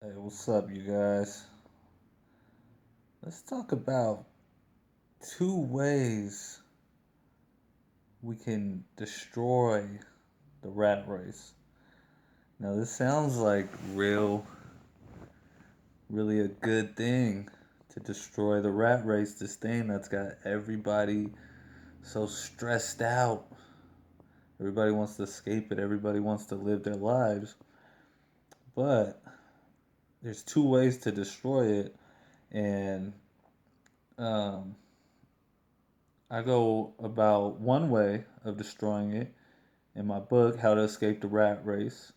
Hey, what's up, you guys? Let's talk about two ways we can destroy the rat race. Now, this sounds like really a good thing to destroy the rat race, this thing that's got everybody so stressed out. Everybody wants to escape it, everybody wants to live their lives. But there's two ways to destroy it, and um, I go about one way of destroying it in my book, How to Escape the Rat Race,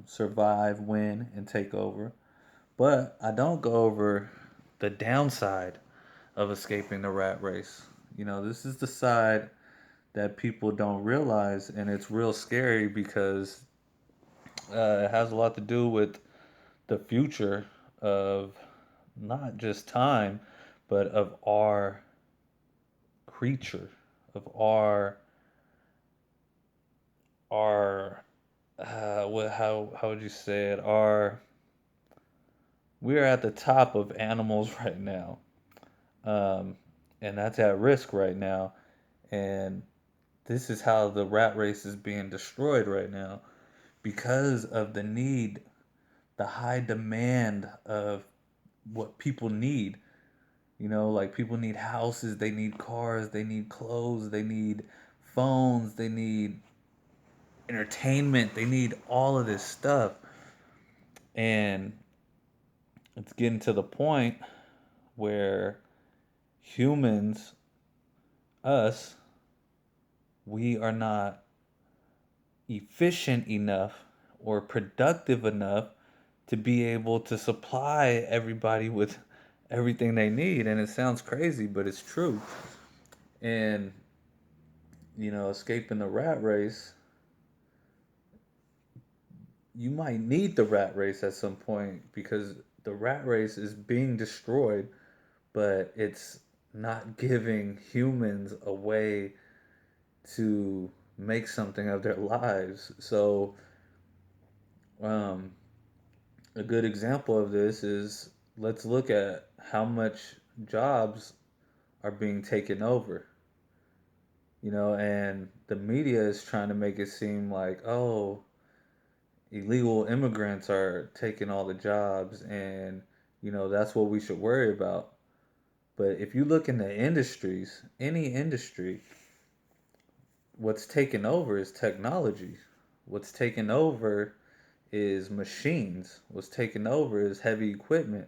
Survive, Win, and Take Over. But I don't go over the downside of escaping the rat race. This is the side that people don't realize, and it's real scary because it has a lot to do with the future of not just time, but of our creature, of our what how would you say it? Our We are at the top of animals right now, um, and that's at risk right now. And this is how the rat race is being destroyed right now because of the high demand of what people need. Like people need houses, they need cars, they need clothes, they need phones, they need entertainment, they need all of this stuff. And it's getting to the point where humans, us, we are not efficient enough or productive enough to be able to supply everybody with everything they need. And it sounds crazy, but it's true. And, escaping the rat race, you might need the rat race at some point because the rat race is being destroyed, but it's not giving humans a way to make something of their lives. So, um, a good example of this is, let's look at how much jobs are being taken over. And the media is trying to make it seem like, oh, illegal immigrants are taking all the jobs, and that's what we should worry about. But if you look in the industries, any industry, what's taken over is technology. What's taken over is machines. What's taken over is heavy equipment.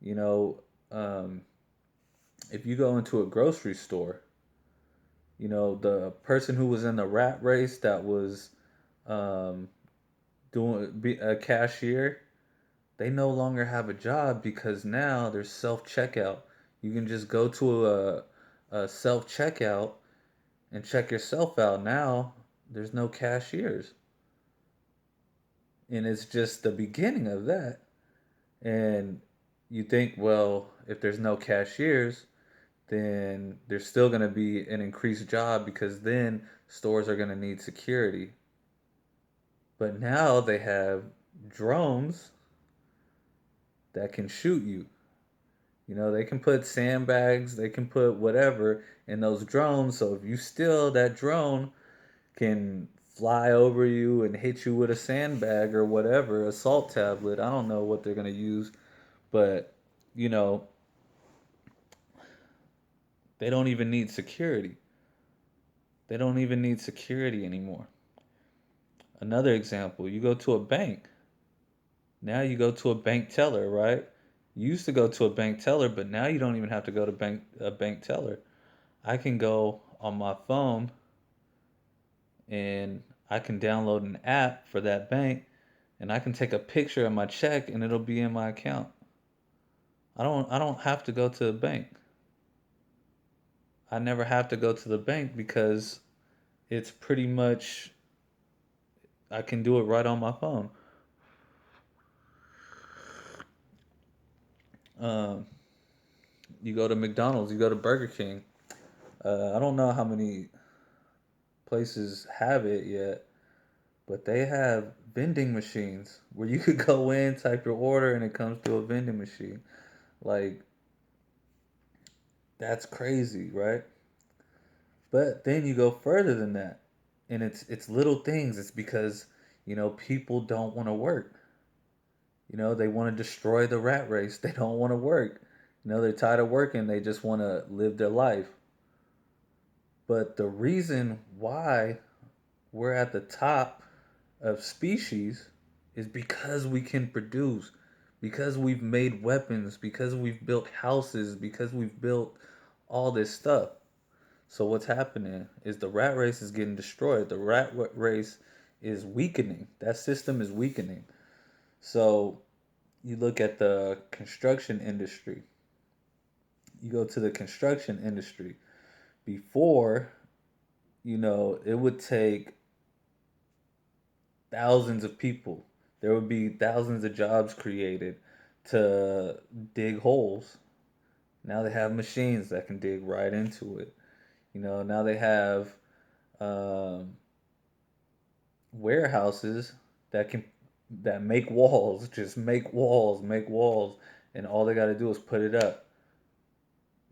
You know, um, if you go into a grocery store, the person who was in the rat race that was um, doing be a cashier, they no longer have a job because now there's self checkout. You can just go to a self checkout and check yourself out. Now there's no cashiers, and it's just the beginning of that. And you think, well, if there's no cashiers, then there's still going to be an increased job because then stores are going to need security. But now they have drones that can shoot you. They can put sandbags, they can put whatever in those drones. So if you steal, that drone can fly over you and hit you with a sandbag or whatever, a salt tablet. I don't know what they're going to use, but you know, they don't even need security. They don't even need security anymore. Another example, you go to a bank. Now you go to a bank teller, right? You used to go to a bank teller, but now you don't even have to go to a bank teller. I can go on my phone and I can download an app for that bank and I can take a picture of my check and it'll be in my account. I don't have to go to the bank. I never have to go to the bank because it's pretty much I can do it right on my phone. Um, you go to McDonald's, you go to Burger King. I don't know how many places have it yet, but they have vending machines where you could go in, type your order, and it comes to a vending machine. Like, that's crazy, right? But then you go further than that, and it's little things. It's because people don't want to work. They want to destroy the rat race. They don't want to work. They're tired of working. They just want to live their life. But the reason why we're at the top of species is because we can produce, because we've made weapons, because we've built houses, because we've built all this stuff. So what's happening is the rat race is getting destroyed. The rat race is weakening. That system is weakening. So you look at the construction industry. You go to the construction industry. Before, it would take thousands of people. There would be thousands of jobs created to dig holes. Now they have machines that can dig right into it. Now they have um, warehouses that can that make walls, just make walls, and all they got to do is put it up.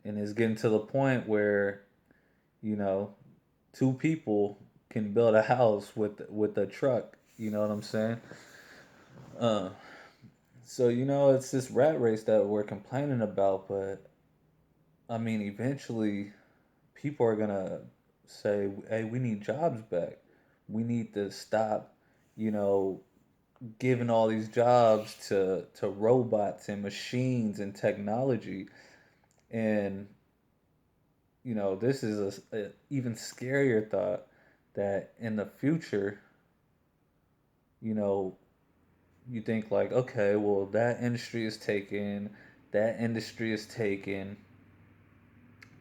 And it's getting to the point where you know two people can build a house with a truck. You know what I'm saying? Uh, so it's this rat race that we're complaining about, but I mean, eventually, people are gonna say, "Hey, we need jobs back. We need to stop, you know, giving all these jobs to robots and machines and technology." And this is a even scarier thought that in the future, you know, you think like, okay, well, that industry is taken, that industry is taken,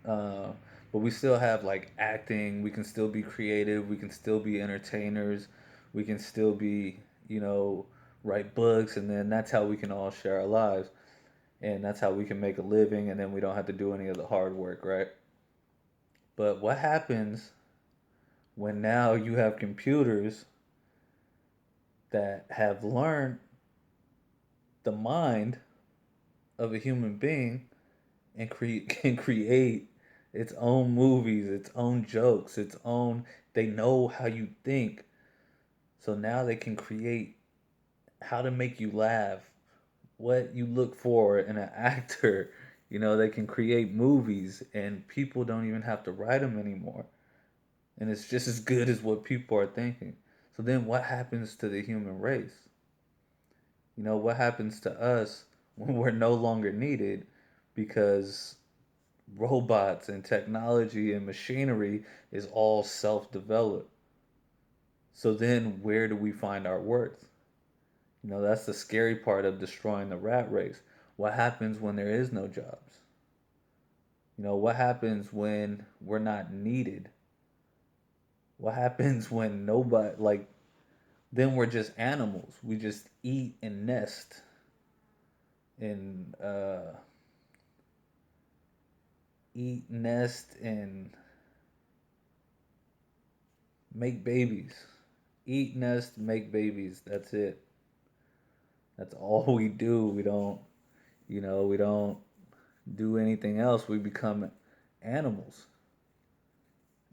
uh, but we still have like acting. We can still be creative. We can still be entertainers. We can still be, you know, write books, and then that's how we can all share our lives, and that's how we can make a living, and then we don't have to do any of the hard work, right? But what happens when now you have computers that have learned the mind of a human being and can create its own movies, its own jokes, its own. They know how you think, so now they can create how to make you laugh, what you look for in an actor. They can create movies, and people don't even have to write them anymore, and it's just as good as what people are thinking. So then, what happens to the human race? What happens to us when we're no longer needed because robots and technology and machinery is all self-developed? So then where do we find our worth? That's the scary part of destroying the rat race. What happens when there is no jobs? What happens when we're not needed? What happens when nobody, like, then we're just animals. We just eat and nest and and make babies. Eat, nest, make babies. That's it. That's all we do. We don't do anything else. We become animals,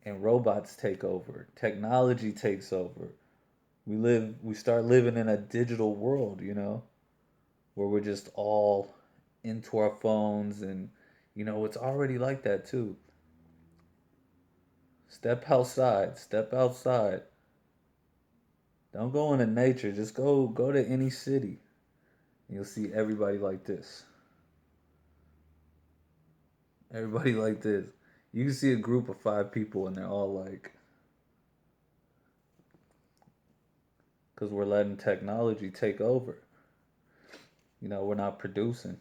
and robots take over. Technology takes over. We start living in a digital world, where we're just all into our phones, and it's already like that too. Step outside, step outside. Don't go into nature. Just go to any city. And you'll see everybody like this. Everybody like this. You can see a group of 5 people and they're all like, because we're letting technology take over. We're not producing.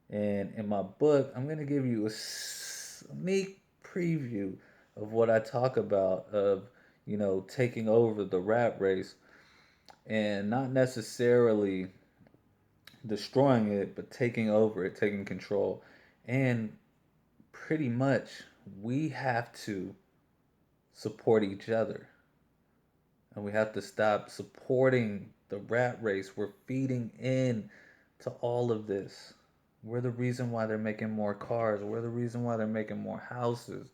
And in my book, I'm going to give you a sneak preview of what I talk about of, taking over the rat race, and not necessarily destroying it, but taking over it, taking control. And pretty much we have to support each other. And we have to stop supporting the rat race. We're feeding in to all of this. We're the reason why they're making more cars. We're the reason why they're making more houses.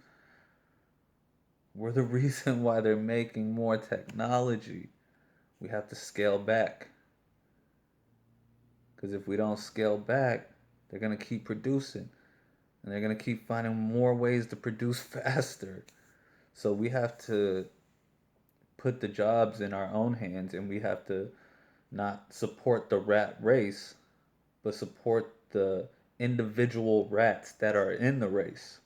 We're the reason why they're making more technology. We have to scale back. Because if we don't scale back, they're going to keep producing. And they're going to keep finding more ways to produce faster. So we have to put the jobs in our own hands, and we have to not support the rat race, but support the individual rats that are in the race.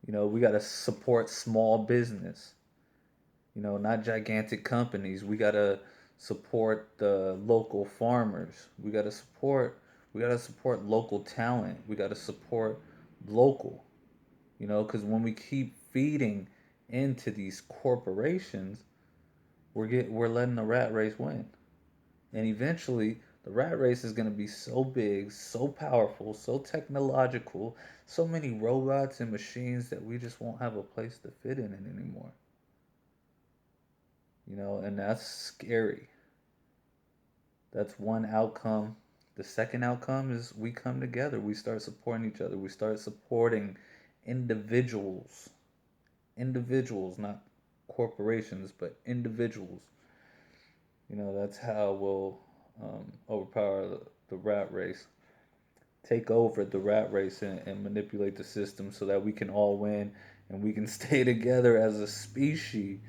We got to support small business, not gigantic companies. We got to support the local farmers. We got to support local talent. We got to support local, because when we keep feeding into these corporations, we're letting the rat race win. And eventually, the rat race is going to be so big, so powerful, so technological, so many robots and machines that we just won't have a place to fit in it anymore. And that's scary. That's one outcome. The second outcome is we come together. We start supporting each other. We start supporting individuals. Individuals, not corporations, but individuals. That's how we'll overpower the rat race, take over the rat race, and manipulate the system so that we can all win and we can stay together as a species,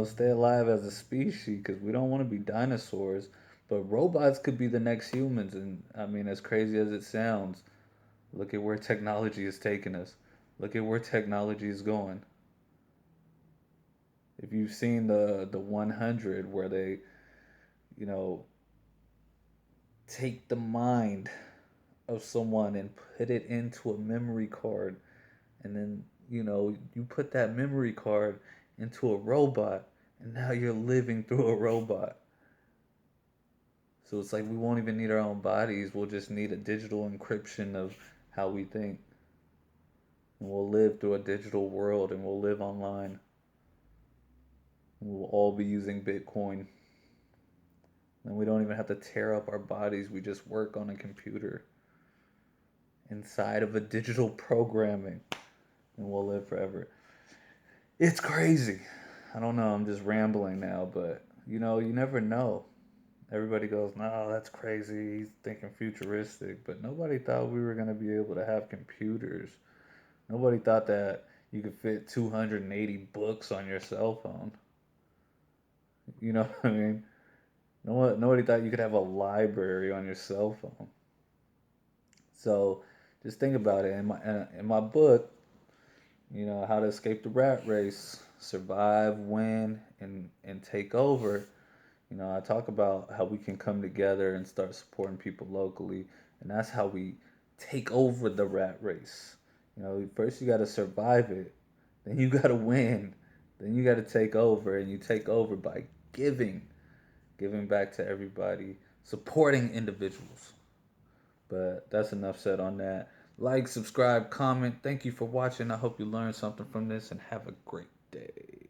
stay alive as a species, because we don't want to be dinosaurs. But robots could be the next humans. And I mean, as crazy as it sounds, look at where technology is taking us. Look at where technology is going. If you've seen the 100, where they, you know, take the mind of someone and put it into a memory card, and then you put that memory card into a robot, and now you're living through a robot. So it's like we won't even need our own bodies. We'll just need a digital encryption of how we think. And we'll live through a digital world, and we'll live online. And we'll all be using Bitcoin. And we don't even have to tear up our bodies. We just work on a computer inside of a digital programming, and we'll live forever. It's crazy. I don't know. I'm just rambling now, but you never know. Everybody goes, no, that's crazy. He's thinking futuristic. But nobody thought we were going to be able to have computers. Nobody thought that you could fit 280 books on your cell phone. You know what I mean? Nobody thought you could have a library on your cell phone. So just think about it. In my book, How to Escape the Rat Race, Survive, Win, and Take Over, I talk about how we can come together and start supporting people locally. And that's how we take over the rat race. First you got to survive it, then you got to win, then you got to take over. And you take over by giving back to everybody, supporting individuals. But that's enough said on that. Like, subscribe, comment. Thank you for watching. I hope you learned something from this, and have a great day.